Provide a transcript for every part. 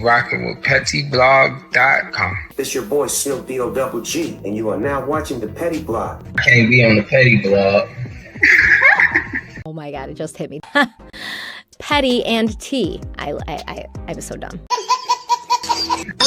rocking with pettyblog.com. It's your boy Snoop D-O-double-G, and you are now watching the Petty Blog. I can't be on the Petty Blog. Oh my God, it just hit me. Petty and T. I was so dumb.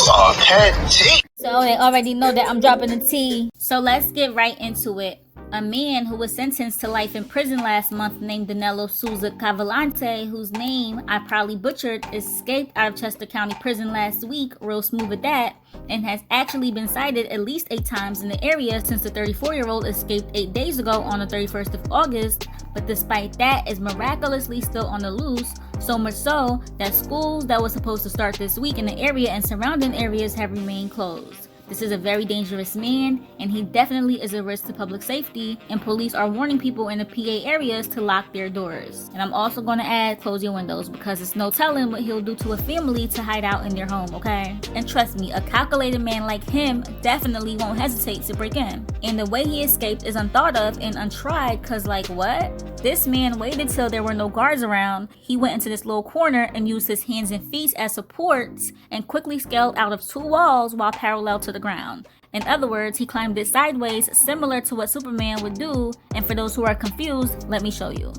Oh, Petty. So they already know that I'm dropping the T. So let's get right into it. A man who was sentenced to life in prison last month named Danelo Souza Cavalcante, whose name I probably butchered, escaped out of Chester County Prison last week, real smooth at that, and has actually been cited at least 8 times in the area since the 34-year-old escaped 8 days ago on the 31st of August, but despite that is miraculously still on the loose, so much so that schools that were supposed to start this week in the area and surrounding areas have remained closed. This is a very dangerous man, and he definitely is a risk to public safety, and police are warning people in the PA areas to lock their doors. And I'm also going to add, close your windows, because it's no telling what he'll do to a family to hide out in their home, okay? And trust me, a calculated man like him definitely won't hesitate to break in. And the way he escaped is unthought of and untried, cause like what? This man waited till there were no guards around. He went into this little corner and used his hands and feet as supports and quickly scaled out of 2 walls while parallel to the ground. In other words, he climbed it sideways, similar to what Superman would do. And for those who are confused, let me show you.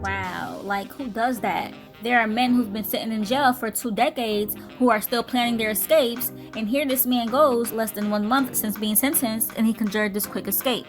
Wow, like who does that? There are men who've been sitting in jail for 2 decades who are still planning their escapes, and here this man goes less than 1 month since being sentenced, and he conjured this quick escape.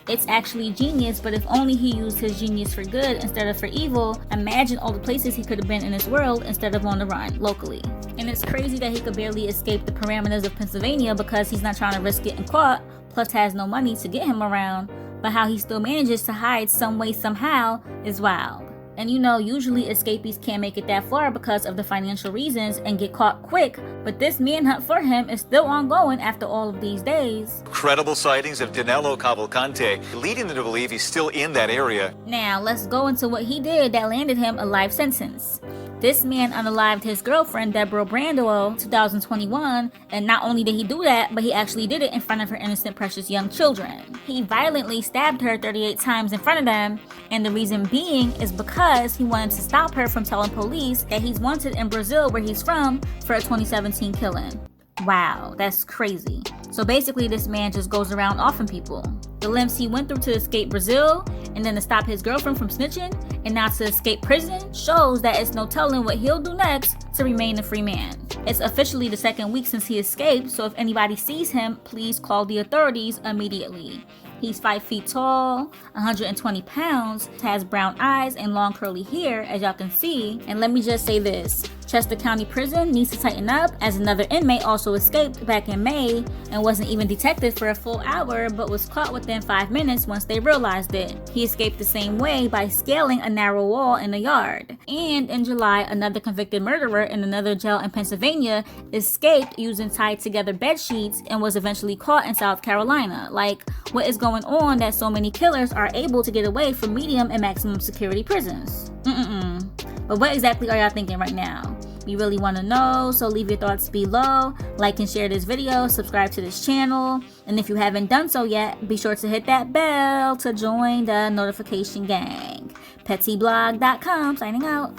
It's actually genius, but if only he used his genius for good instead of for evil, imagine all the places he could have been in this world instead of on the run locally. And it's crazy that he could barely escape the parameters of Pennsylvania because he's not trying to risk getting caught, plus has no money to get him around, but how he still manages to hide some way somehow is wild. And you know, usually escapees can't make it that far because of the financial reasons and get caught quick, but this manhunt for him is still ongoing after all of these days. Credible sightings of Danelo Cavalcante, leading them to believe he's still in that area. Now, let's go into what he did that landed him a life sentence. This man unalived his girlfriend, Deborah Brandwell, 2021, and not only did he do that, but he actually did it in front of her innocent, precious young children. He violently stabbed her 38 times in front of them, and the reason being is because he wanted to stop her from telling police that he's wanted in Brazil, where he's from, for a 2017 killing. Wow, that's crazy. So basically, this man just goes around offing people. The lengths he went through to escape Brazil, and then to stop his girlfriend from snitching, and now to escape prison, shows that it's no telling what he'll do next to remain a free man. It's officially the 2nd week since he escaped, so if anybody sees him, please call the authorities immediately. He's 5 feet tall, 120 pounds, has brown eyes and long curly hair, as y'all can see. And let me just say this, Chester County Prison needs to tighten up, as another inmate also escaped back in May and wasn't even detected for a full hour, but was caught within 5 minutes once they realized it. He escaped the same way by scaling a narrow wall in the yard. And in July, another convicted murderer in another jail in Pennsylvania escaped using tied together bed sheets and was eventually caught in South Carolina. Like, what is going on that so many killers are able to get away from medium and maximum security prisons? But what exactly are y'all thinking right now? We really want to know, so leave your thoughts below, like and share this video, subscribe to this channel, and if you haven't done so yet, be sure to hit that bell to join the notification gang. Pettyblog.com signing out.